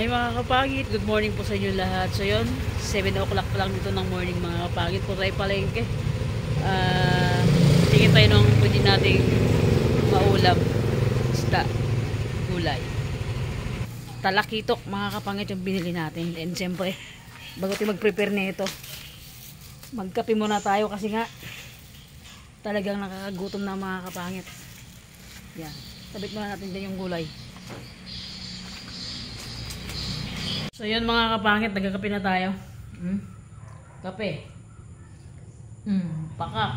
Hi mga kapangit, good morning po sa inyo lahat. So yun, 7 o'clock pa lang dito ng morning mga kapangit. Po tayo palengke. Tingin tayo ng pwede nating maulam. Isda, gulay. Talakitok mga kapangit yung binili natin. And siyempre, bago tayo mag-prepare nito, magkape muna tayo kasi nga talagang nakakagutom na mga kapangit. Yan, sabit muna natin din yung gulay. So yun mga kapangit, nagkakape na tayo. Kape. Pakak.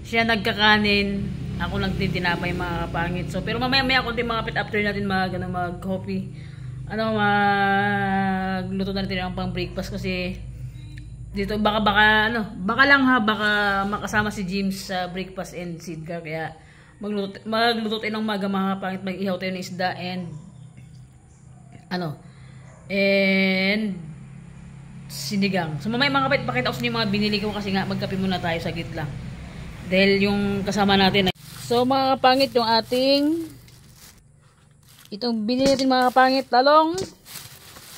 Siya nagkakanin, ako nagtitinapay mga kapangit. So pero mamaya konti mga kapit after natin mag-coffee. Magluto na natin ang pang breakfast kasi dito baka makasama si James sa breakfast and Sidgar, kaya magluto tayo ng maga mga kapangit, mag-ihaw tayo ng isda and sinigang. So mamaya mga kapit, pakita ko sa inyo yung mga binili ko kasi nga magkape muna tayo saglit lang. Dahil yung kasama natin. So mga kapangit, yung itong binili natin mga kapangit, talong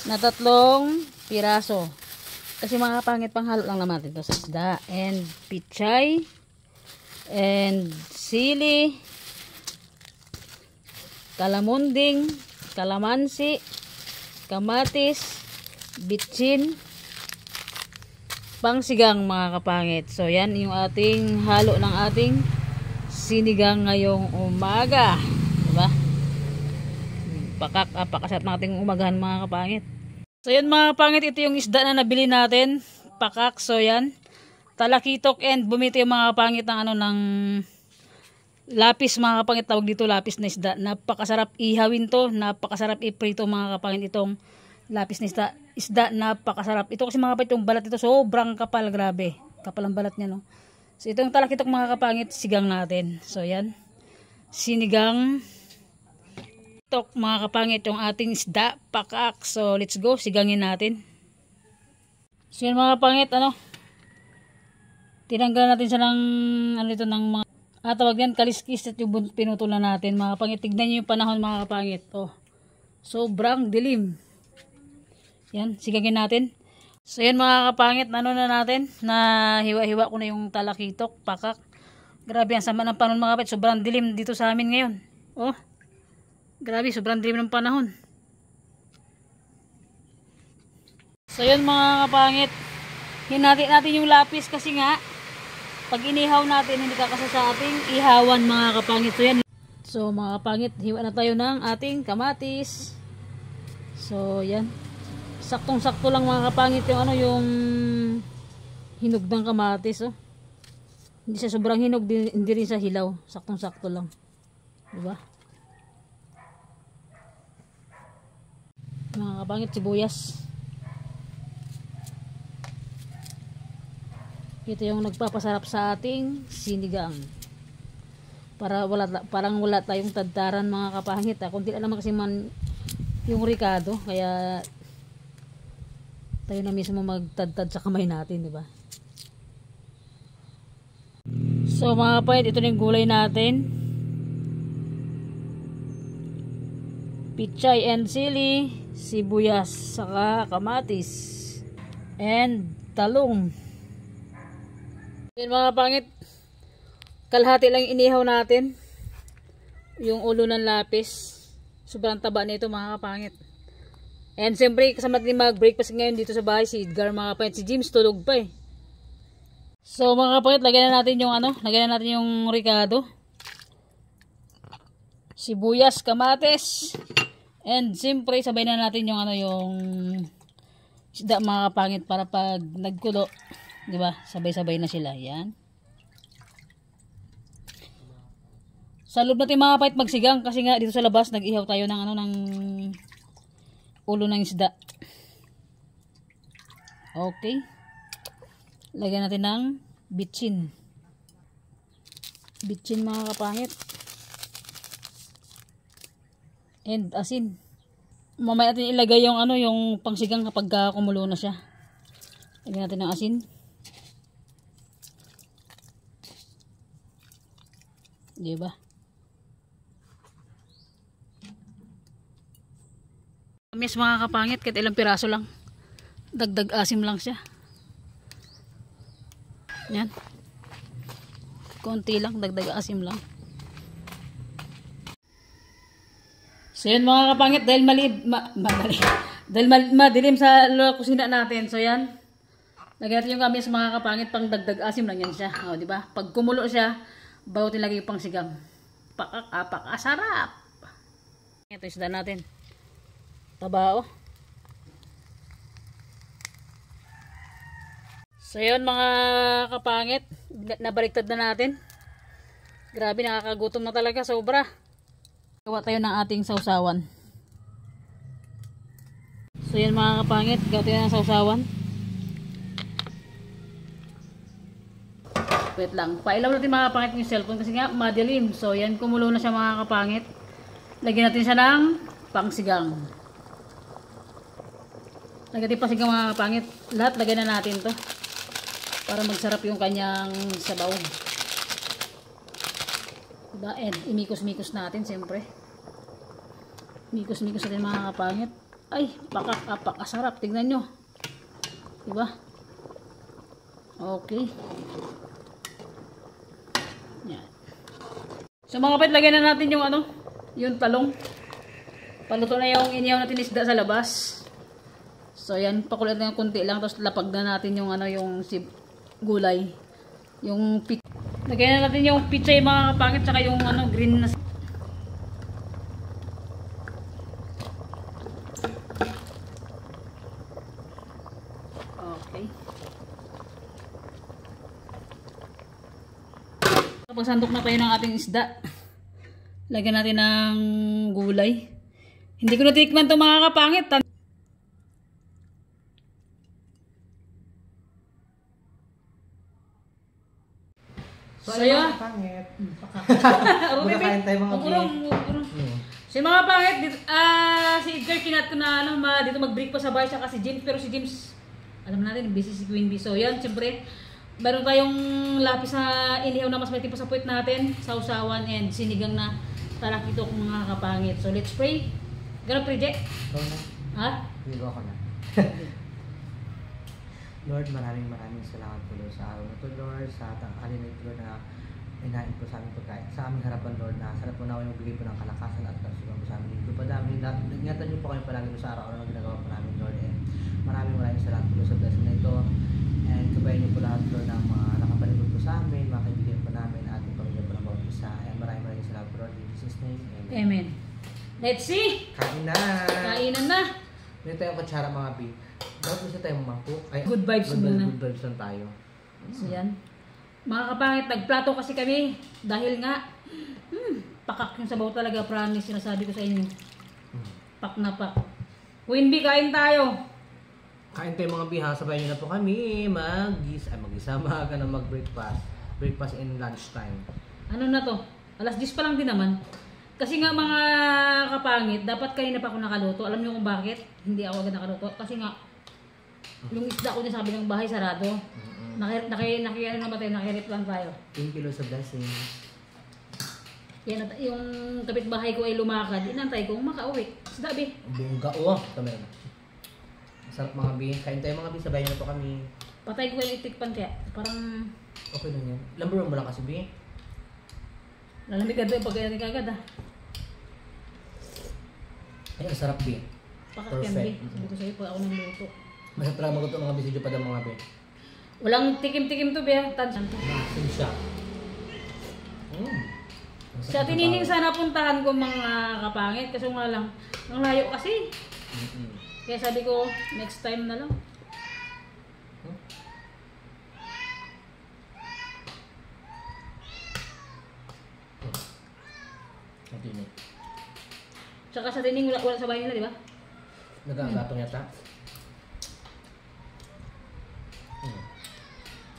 na 3 piraso. Kasi mga kapangit, panghalo lang naman natin ito sa isda. And pichay, and sili, kalamunding, kalamansi, kamatis, bitchin, pangsigang mga kapangit. So yan yung ating halo ng ating sinigang ngayong umaga, diba? Pakasarap ng ating umagahan mga kapangit. So yan mga kapangit, ito yung isda na nabili natin, pakak. So yan, talakitok, and bumito yung mga kapangit ng ng lapis mga kapangit, tawag dito lapis na isda. Napakasarap ihawin to, napakasarap iprito mga kapangit itong lapis na isda, napakasarap. Ito kasi mga kapangit, yung balat ito sobrang kapal, grabe. Kapal ang balat niya, no. So ito yung talakitok mga kapangit, sigang natin. So yan, sinigang tok mga kapangit, yung ating isda, pakak. So let's go, sigangin natin. So yan mga kapangit, tinanggalan natin siya ng ng mga tawag yan, kaliskis at yung pinutulan natin mga kapangit. Tignan nyo yung panahon mga kapangit. Sobrang dilim. Yan, sigagin natin. So yan mga kapangit, na natin, na hiwa-hiwa ko na yung talakitok, pakak. Grabe, ang sama ng panahon mga kapangit. Sobrang dilim dito sa amin ngayon. Grabe, sobrang dilim ng panahon. So yan mga kapangit, hinati natin yung lapis kasi nga pag inihaw natin, hindi kakasa sa ating ihawan mga kapangit. So yan. So mga kapangit, hiwa na tayo ng ating kamatis. So yan. Saktong-sakto lang mga kapangit yung yung hinog ng kamatis. Hindi siya sobrang hinog, hindi rin sa hilaw. Saktong-sakto lang. Diba? Mga kapangit, sibuyas. Ito yung nagpapasarap sa ating sinigang. Parang wala tayong tadtaran mga kapangit. Kunti lang naman kasi yung ricado, kaya tayo na mismo magtadtad sa kamay natin, di ba? So mga kapangit, ito na yung gulay natin. Pichay and sili, sibuyas, saka kamatis, and talong. Yan mga pangit, kalahati lang inihaw natin yung ulo ng lapis. Sobrang taba nito mga kapangit. And siyempre kasama natin mag-breakfast ngayon dito sa bahay si Edgar mga kapangit. Si James tulog pa eh. So mga kapangit, lagyan na natin yung lagyan na natin yung ricado, sibuyas, kamatis, and siyempre sabay na natin yung yung isda mga kapangit, para pag nagkulo, diba, sabay-sabay na sila. Yan. Sa loob natin mga kapangit magsigang kasi nga dito sa labas nag-ihaw tayo ng ng ulo ng isda. Okay. Lagyan natin ng bitchin. Bitchin mga kapangit. And asin. Mamaya natin ilagay yung yung pangsigang kapag kumulo na siya. Lagyan natin ng asin. Diba? Tamis mga kapangit, kahit ilang piraso lang. Dagdag asim lang siya. Yan. Konti lang, dagdag asim lang. So yan mga kapangit, dahil madilim sa kusina natin. So yan. Lagyan natin yung kamis mga kapangit, pang dagdag asim lang yan siya. O, diba? Pag kumulo siya, bago tilagay yung pang sigang. Pakak-apak, asarap. Ito isda natin. Tabao. So yun mga kapangit, nabaliktad na natin. Grabe, nakakagutom na talaga, sobra. Gawa tayo ng ating sausawan. So yan mga kapangit, gawa tayo ng sausawan. Wait lang, pailaw natin mga kapangit yung cellphone kasi nga madilim. So yan, kumulo na siya mga kapangit. Lagyan natin siya ng pangsigang. Lagyan natin pangsigang mga kapangit. Lahat lagyan na natin to para magsarap yung kanyang sabaw. Diba? And imikos-mikos natin siyempre. Mikos-mikos natin mga kapangit. Ay, pakak-apak, asarap. Tignan nyo. Diba? Okay. Yan. So mga kapit, lagyan na natin yung ano, yung talong. Paluto na yung inihaw natin isda sa labas. So yan, pakulit na yung kunti lang. Tapos lapag na natin yung ano, yung gulay. Yung lagyan na natin yung pichay mga kapangit. Saka yung ano, green na. Okay. Kapag sandok na tayo ng ating isda, lagyan natin ng gulay. Hindi ko natikman ito mga kapangit. So yun. Kain tayo mga Si mga pangit, si Edgar kinat ko na ano, dito mag-break pa sa bahay siya kasi James. Pero si James, alam natin, busy si Queen Bee. So yan, siyempre, meron tayong lapis na inihaw na mas malitin pa sa puwit natin, sausawan and sinigang na talakitok mga kapangit. So let's pray. Ganun pre, Jack? Ha? Hindi ko ako na. Lord, maraming salamat po Lord sa araw na ito, Lord, sa tanghalin na ito na inahin po sa aming pagkain. Sa aming harapan, Lord, na sarap po na yung bigay po ng kalakasan at kasugan po sa aming linggo pa namin. Ingatan niyo po kami palagi sa araw-araw na ginagawa po namin, Lord. And maraming salamat po sa blessing na ito. And kabayan niyo po lahat, Lord, ng mga nakapalibot po sa amin, mga kaibigan po namin, ating pamilya po ng bawat isa. And maraming salamat po, Lord. In Jesus' name, Amen. Amen. Let's see! Kain na! Kainan na! Dito tayong kutsara mga B. Dapat gusto tayong mangko. Good vibes muna. Good vibes lang tayo. So yan. Mga kapangit, nagplato kasi kami. Dahil nga, pakak yung sabaw talaga, promise. Sinasabi ko sa inyo. Pak na pak. Queen Bee, kain tayo. Kain tayo mga B ha. Sabayan niyo na po kami. Mag-isama ka na mag-breakfast. Breakfast and lunch time. Ano na to? Alas 10 pa lang din naman. Kasi nga mga kapangit, dapat kanina pa ako nakaluto. Alam niyo kung bakit? Hindi ako agad nakaluto. Kasi nga, yung isda ko din sabi ng bahay sarado. Nakirip lang tayo. Thank you Lord sa blessings. Yan, yung kapitbahay ko ay lumakad. Inantay kong makauwi. Isda, be. Bungga o. Kamera na. Masarap mga B. Kain tayo mga B. Sabayan niyo na po kami. Patay ko yung itikpan kaya. Parang okay lang yan. Lumber mo lang kasi B. lalamig ka doon pag ganyan kagad ah. Ay, sarap B. Pakakyan, be. Sabi ko sa'yo, pag ako nang luto. Masarap talaga magutom mga bisyo pa daw mga B. Walang tikim-tikim to, be. Tansan to. Masin siya. Sa tinining sana puntahan ko mga kapangit. Kasi nga lang, ang layo kasi. Kaya sabi ko, next time na lang. Tsaka sa tining wala sa bahay nila, di ba? Nagagatong yata.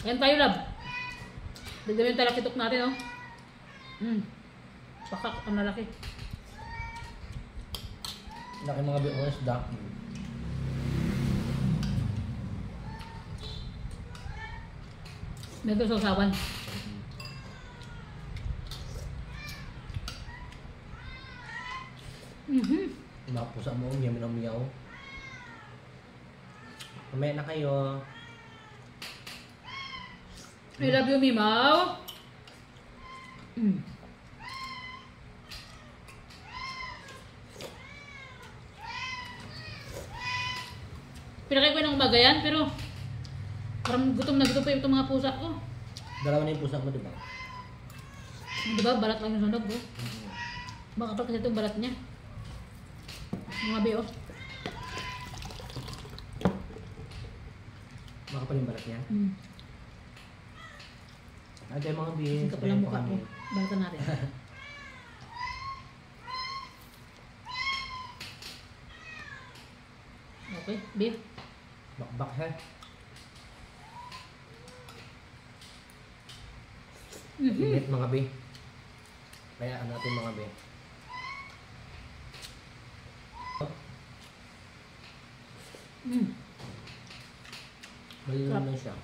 Ayan tayo, lab. Dagdagan yung talakitok natin, oh. Pakak, ang lalaki. Laki mga biwas, dark. Medyo sausawan. Mga pusa mo, umiyaw na umiyaw. Mamaya na kayo. I love you, Mimaw. Pinakain ko ng umaga yan, pero parang gutom na gutom pa yung itong mga pusa ko. Dalawa na yung pusa mo, di ba? Diba, balat lang yung sunog, bro. Makapal kasi itong balat niya. Mga B.O. Makapal yung balat niya. Ay, tayo mga bis. Hindi ka palang mukha ko. Balatan natin. Okay, beef. Bakbak ha. Init mga bi. Kaya natin mga bi. Malino lang siya.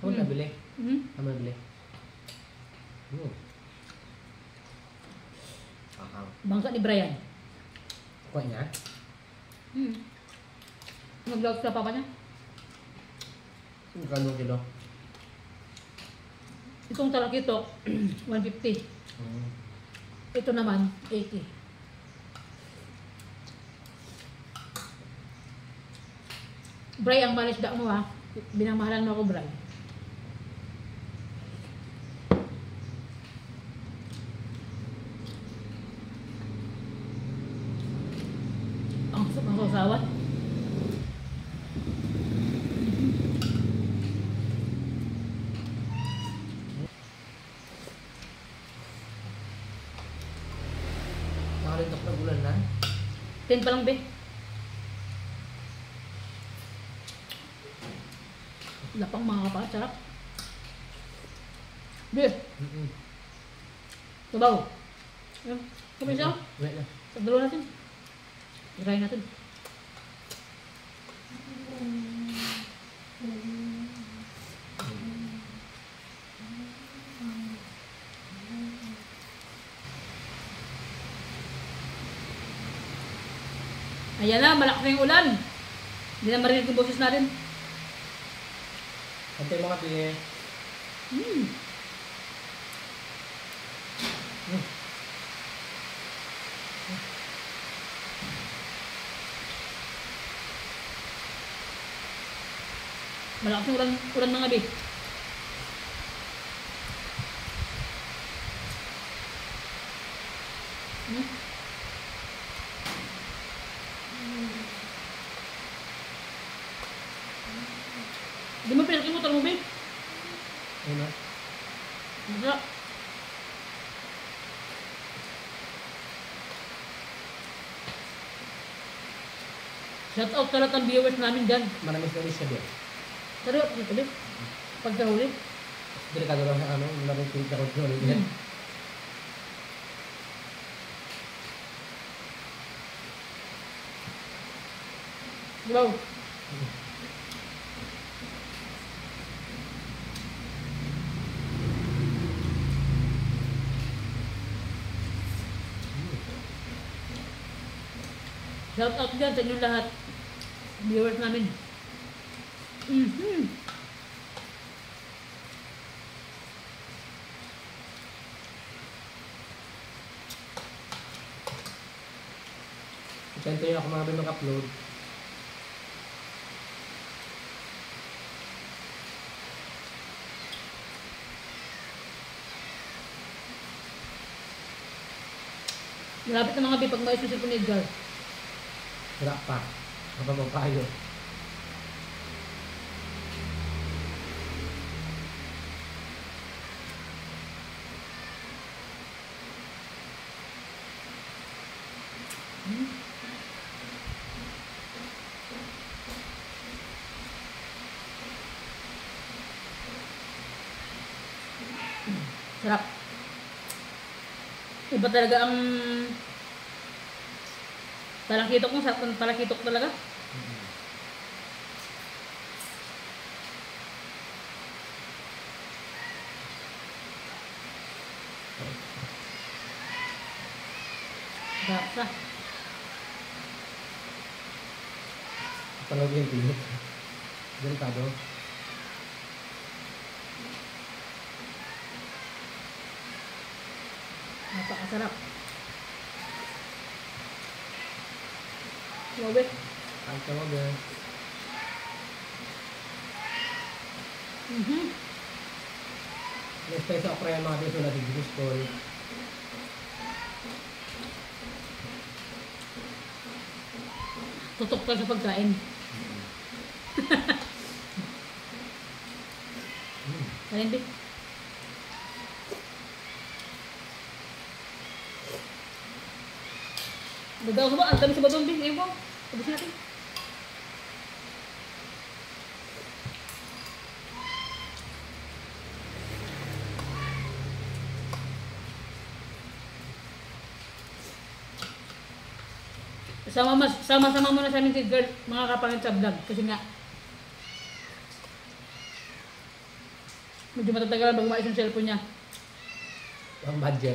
Ano nabili? Ano nabili? Bangka ni Brian. Kuha niya? Nag-vlog sa papa niya. Magkano kilo? Itong talakitok, 150. Ito naman, 80. Bray, ang malis da mo ha. Binamahalan mo ako, Bray. Ang sasawat. Nakalintok na bulan na? 10 pa lang, be. Lapang mga kapatid, sarap. Be, sabaw. Yan, kumain siya. Wait na. Sa dulo natin. Try natin. Ayan na, malakas na yung ulan. Hindi na marinig yung boses natin. Antay mga bi. Malakas na ulan mga bi. Di mo pinakimutang mo, bi? Ano? Masarap. Shout out sa lahat ng viewers namin dyan. Manamis na rin siya din. Sarap dito, bi. Pagkahuli. Delikado lang sa ano, maraming pilit na control yan. Wow. Shout out dyan sa inyong lahat. Viewers namin. Itantay ako mga mag-upload. Malapit na mga bi pag maayos yung cellphone ni Edgar. Wala pa. Kapag payo. Sarap. Iba talaga ang talakitok mo. Sarap ng talakitok talaga. Sarap sa. Panood yung pinit. Delikado. Napakasarap. Grabe. Ang tawag eh. Nespresso ako yung mga piso natin juice call. Tutok ka sa pagkain. Kain, Bi. Gagawa mo, ang dami sa badong, Bi. Ngayon po, tabisin natin. Sama-sama muna sa amin si girl, mga kapangit sa vlog. Kasi nga, medyo matatagalan bago maayos yung cellphone niya. Ang budget.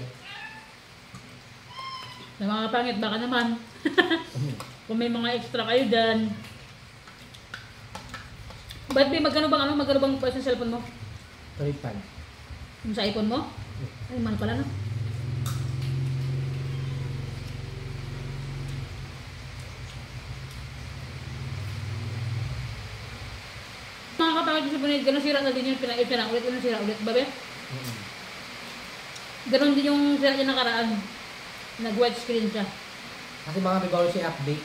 Sa mga kapangit, baka naman. Kung may mga extra kayo dyan. Ba't Bi, magkano bang price ng cellphone mo? 35. Yung sa iPhone mo? Ay, mahal pala no? Mga kapangit yung sabunit, ganun sira na din yung pinaulit, ganun sira ulit, babe? Ganun din yung sira niya nakaraan. Nag-white screen siya. Kasi mga may bago siya update.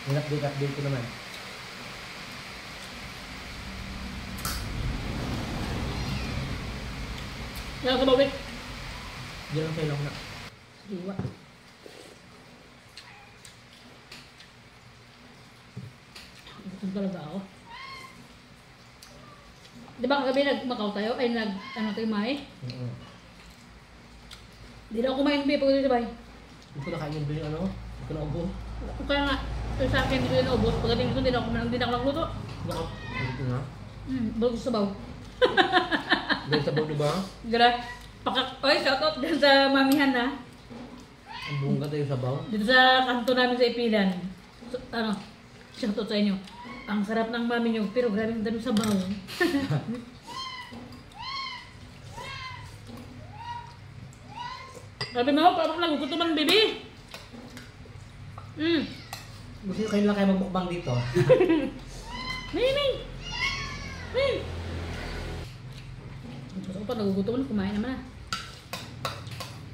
Yung update ko naman. Yan ka babe? Diyan lang kayo lang na. Diwa. Gutom talaga ako. Di ba kagabi nag-Macau tayo? Ay ano tayo, May? Di na ako kumain, Bi, pag sabay. Hindi ko nakain yung bilhin ano. Hindi ko naubo. Kaya nga, ito sa akin, hindi ko yun naubos. Pagdating dito, hindi na ako nagluto. Dito na. Bago sa sabaw. Dahil sa bawdo ba? Gara, oy, shoutout dyan sa mamihan na. Ang bunga tayo sa baw. Dito sa kanto namin sa Ipilan. So, shoutout sa inyo. Ang sarap ng mami nyo, pero grabe ang dami sa sabaw. Sabi mo, parang nagugutuman, baby. Gusto nyo kayo lang kayo magmukbang dito. Ming! Gusto ko pa nagugutuman, kumain naman ah.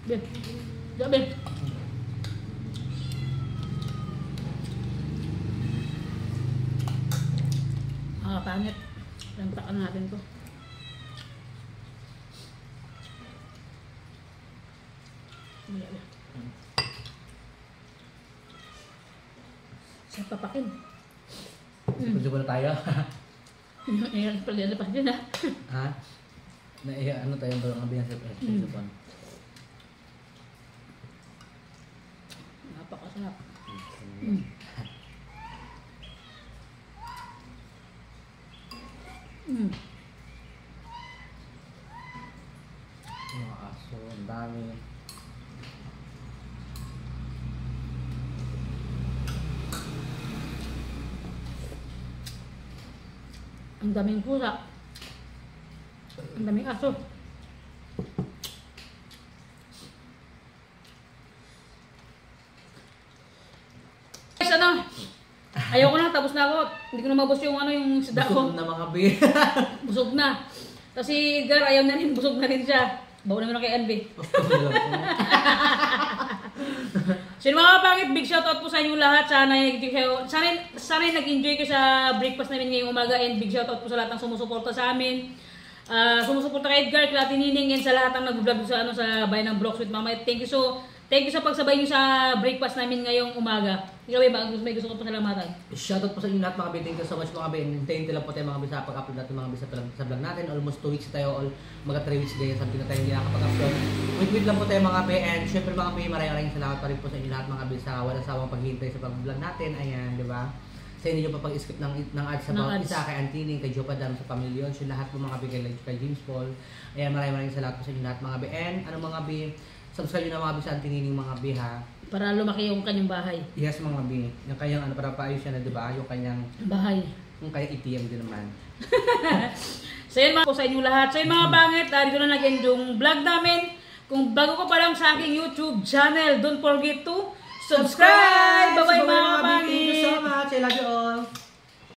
Ben, diyan Ben. Pangit. Lantakan natin to. Siya papakin. Gusto ko na tayo. Ayan, pala pa din ah. Ha? Ano tayo ang kabihan sa Japan? Napakasarap. Mga aso, ang dami. Ang daming pusa. Ang daming aso. Guys, ayoko na, tapos na ako. Hindi ko na mabos yung yung isda ko. Busog na mga beer. Busog na. Kasi Gar, ayaw na rin, busog na rin siya. Bawa naman kay NB. So mga kapangit, big shoutout po sa inyo lahat. Sana nag-enjoy kayo sa breakfast namin ngayong umaga. And big shoutout po sa lahat ng sumusuporta sa amin. Sumusuporta kay Edgar, kay Ate Nining, and sa lahat ng nag-vlog sa sa bayan ng Vlogs with Mama. Thank you sa pagsabay niyo sa breakfast namin ngayong umaga. Ikaw ba, may gusto ko pasalamatan? Shoutout po sa inyo lahat mga be. Thank you so much mga be. Hintayin lang po tayo mga be sa pag-upload natin mga be sa vlog natin. Almost 2 weeks tayo, mga 3 weeks din. Sabi na tayo hindi nakapag-upload. Wait lang po tayo mga be. And syempre mga be, maraming salamat pa rin po sa inyo lahat mga be sa walang sawang paghihintay sa pag-vlog natin. Ayan, di ba? Sa inyo pa pag-skip ng ads sa bawat isa, kay Antining, kay Joe Padam, sa Pamilyon, yung lahat po mga be, kay James Paul. Ayan, maraming salamat po sa inyo lahat mga be. And ano mga be, subscribe nyo na mga be sa Antining mga be ha. Para lumaki yung kanyang bahay. Yes, mga mabi. Yung kanyang para paayos siya na, di ba? Yung kanyang Bahay. yung kanyang ATM din naman. So yun mga po sa inyo lahat. So yun mga pangit, dito na nag-end yung vlog namin. Kung bago ka pa lang sa aking YouTube channel, don't forget to subscribe! Bye-bye mga pangit! Thank you so much. I love you all.